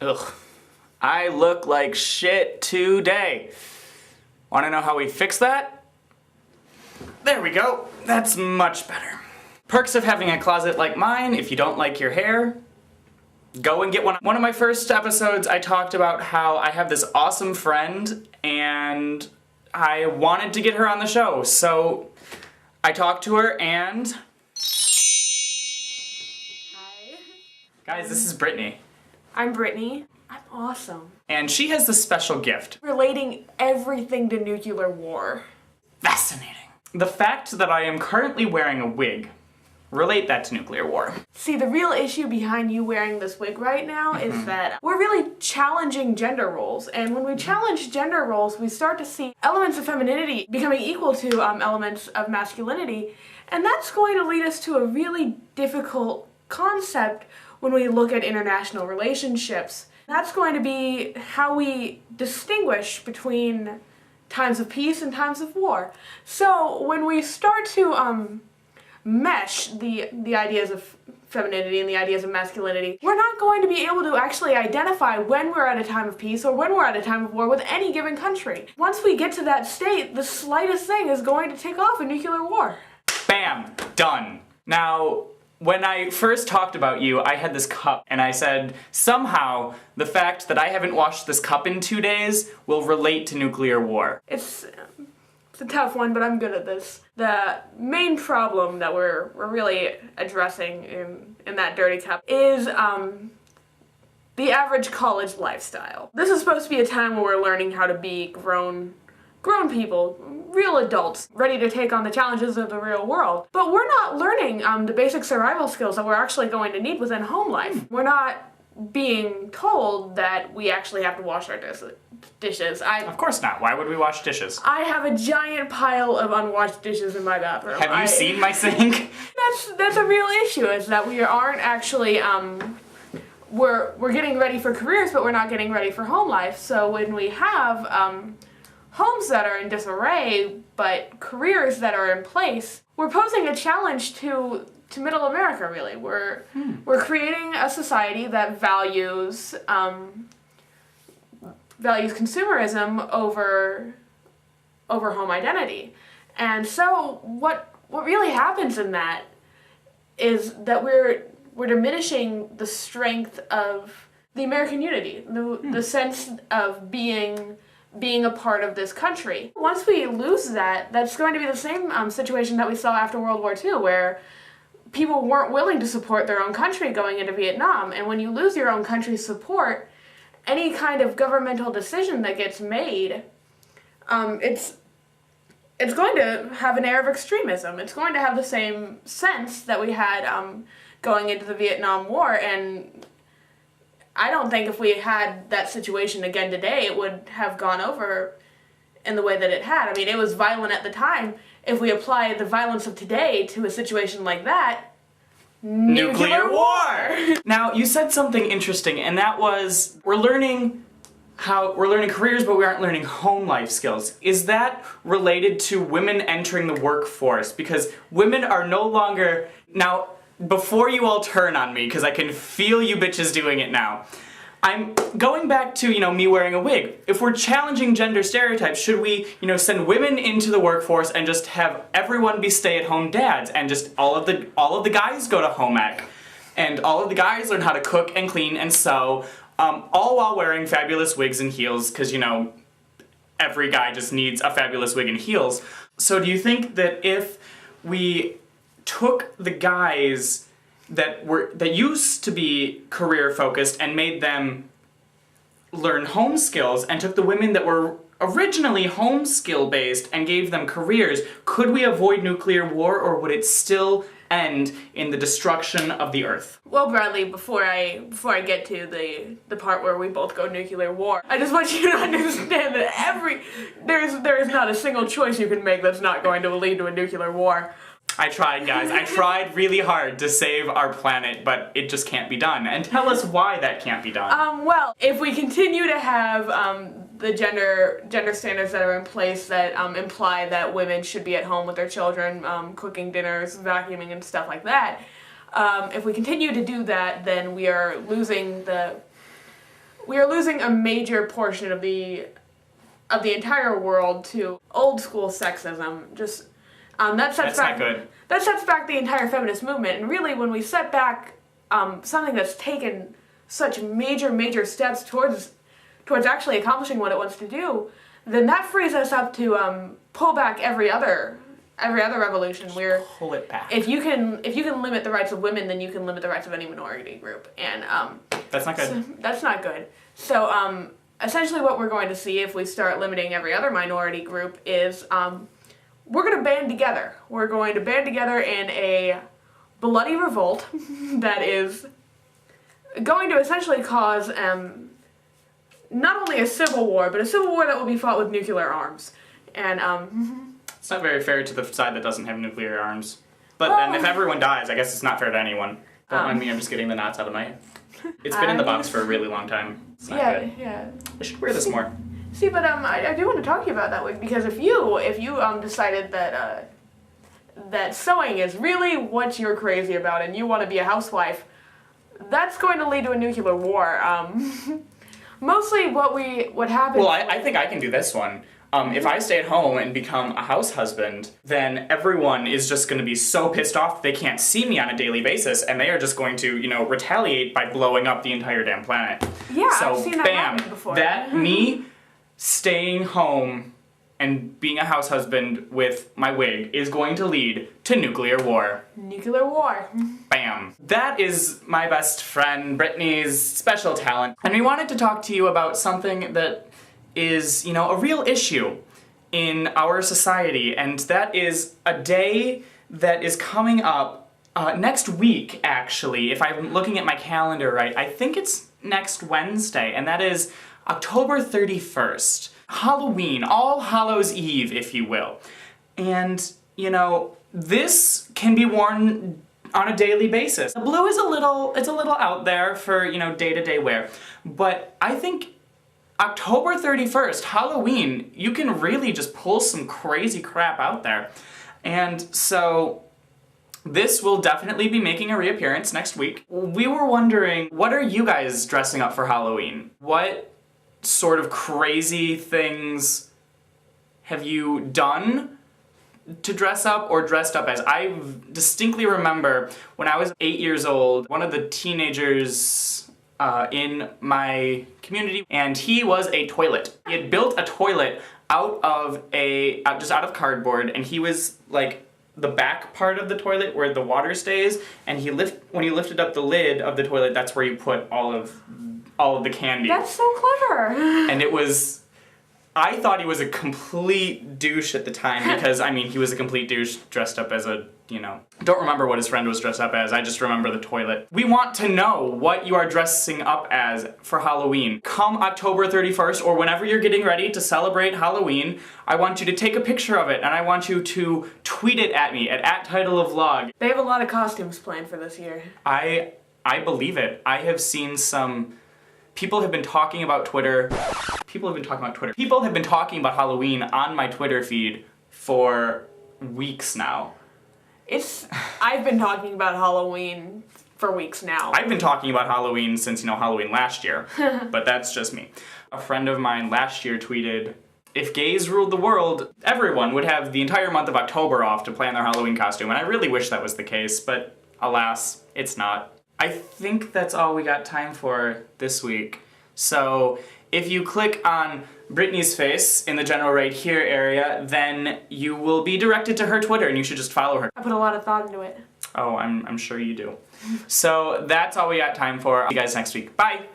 Ugh. I look like shit today. Wanna know how we fix that? There we go. That's much better. Perks of having a closet like mine: if you don't like your hair, go and get one. One of my first episodes, I talked about how I have this awesome friend and I wanted to get her on the show. So I talked to her and... Hi. Guys, this is Brittany. I'm Brittany. I'm awesome. And she has this special gift. Relating everything to nuclear war. Fascinating. The fact that I am currently wearing a wig. Relate that to nuclear war. See, the real issue behind you wearing this wig right now is that we're really challenging gender roles. And when we challenge gender roles, we start to see elements of femininity becoming equal to elements of masculinity. And that's going to lead us to a really difficult concept when we look at international relationships. That's going to be how we distinguish between times of peace and times of war. So when we start to mesh the ideas of femininity and the ideas of masculinity, we're not going to be able to actually identify when we're at a time of peace or when we're at a time of war with any given country. Once we get to that state, the slightest thing is going to take off a nuclear war. Bam! Done. Now, when I first talked about you, I had this cup, and I said, somehow, the fact that I haven't washed this cup in 2 days will relate to nuclear war. It's a tough one, but I'm good at this. The main problem that we're really addressing in that dirty cup is the average college lifestyle. This is supposed to be a time where we're learning how to be grown people, real adults, ready to take on the challenges of the real world. But we're not learning the basic survival skills that we're actually going to need within home life. We're not being told that we actually have to wash our dishes. Of course not. Why would we wash dishes? I have a giant pile of unwashed dishes in my bathroom. Have you seen my sink? That's a real issue, is that we aren't actually, we're getting ready for careers, but we're not getting ready for home life. So when we have homes that are in disarray, but careers that are in place, we're posing a challenge to middle America, really. We're creating a society that values consumerism over home identity. And so what really happens in that is that we're diminishing the strength of the American unity, the sense of being a part of this country. Once we lose that, that's going to be the same situation that we saw after World War II, where people weren't willing to support their own country going into Vietnam. And when you lose your own country's support, any kind of governmental decision that gets made, it's going to have an air of extremism. It's going to have the same sense that we had going into the Vietnam War. And I don't think if we had that situation again today, it would have gone over in the way that it had. I mean, it was violent at the time. If we apply the violence of today to a situation like that, nuclear war! Now, you said something interesting, and that was, we're learning careers, but we aren't learning home life skills. Is that related to women entering the workforce? Because women are no longer... Now, before you all turn on me, because I can feel you bitches doing it now, I'm going back to, me wearing a wig. If we're challenging gender stereotypes, should we, send women into the workforce and just have everyone be stay-at-home dads, and just all of the guys go to home ec, and all of the guys learn how to cook and clean and sew, all while wearing fabulous wigs and heels, because, every guy just needs a fabulous wig and heels. So do you think that if we took the guys that used to be career focused and made them learn home skills, and took the women that were originally home skill based and gave them careers, could we avoid nuclear war, or would it still end in the destruction of the earth? Well, Bradley, before I get to the part where we both go nuclear war, I just want you to understand that there is not a single choice you can make that's not going to lead to a nuclear war. I tried, guys. I tried really hard to save our planet, but it just can't be done. And tell us why that can't be done. Well, if we continue to have the gender standards that are in place that imply that women should be at home with their children, cooking dinners, vacuuming, and stuff like that, if we continue to do that, then we are losing the we are losing a major portion of the entire world to old school sexism. Just that sets That's back not good. that sets back the entire feminist movement. And really, when we set back something that's taken such major steps towards actually accomplishing what it wants to do, then that frees us up to pull back every other revolution. Pull it back. If you can limit the rights of women, then you can limit the rights of any minority group, and That's not good. so that's not good. So essentially, what we're going to see if we start limiting every other minority group is we're going to band together. We're going to band together in a bloody revolt that is going to essentially cause not only a civil war, but a civil war that will be fought with nuclear arms. And It's not very fair to the side that doesn't have nuclear arms. But then if everyone dies, I guess it's not fair to anyone. Don't mind me, I'm just getting the knots out of my head. It's been in the box for a really long time. It's not good. Yeah. I should wear this more. See, but I do want to talk to you about that, because if you decided that that sewing is really what you're crazy about and you want to be a housewife, that's going to lead to a nuclear war. Mostly what happens... Well, I think I can do this one. If I stay at home and become a house husband, then everyone is just going to be so pissed off they can't see me on a daily basis, and they are just going to, retaliate by blowing up the entire damn planet. Yeah, so, I've seen that happen before. That, me staying home and being a house husband with my wig is going to lead to nuclear war. Nuclear war. Bam. That is my best friend, Brittany's special talent. And we wanted to talk to you about something that is, a real issue in our society, and that is a day that is coming up next week, actually, if I'm looking at my calendar right. I think it's next Wednesday, and that is October 31st. Halloween, All Hallows Eve, if you will. And, this can be worn on a daily basis. The blue is a little out there for, day-to-day wear, but I think October 31st, Halloween, you can really just pull some crazy crap out there. And so this will definitely be making a reappearance next week. We were wondering, what are you guys dressing up for Halloween? What sort of crazy things have you done to dress up or dressed up as? I distinctly remember when I was 8 years old, one of the teenagers in my community, and he was a toilet. He had built a toilet out of cardboard, and he was like the back part of the toilet where the water stays, and when you lifted up the lid of the toilet, that's where you put all of the candy. That's so clever. And I thought he was a complete douche at the time, because he was a complete douche dressed up as a, don't remember what his friend was dressed up as, I just remember the toilet. We want to know what you are dressing up as for Halloween. Come October 31st, or whenever you're getting ready to celebrate Halloween, I want you to take a picture of it, and I want you to tweet it at me at _titleofvlog. They have a lot of costumes planned for this year. I believe it. I have seen some... People have been talking about Twitter. People have been talking about Halloween on my Twitter feed for weeks now. I've been talking about Halloween for weeks now. I've been talking about Halloween since, Halloween last year, but that's just me. A friend of mine last year tweeted, if gays ruled the world, everyone would have the entire month of October off to plan their Halloween costume, and I really wish that was the case, but alas, it's not. I think that's all we got time for this week. So if you click on Brittany's face in the general right here area, then you will be directed to her Twitter, and you should just follow her. I put a lot of thought into it. Oh, I'm sure you do. So that's all we got time for. See you guys next week. Bye!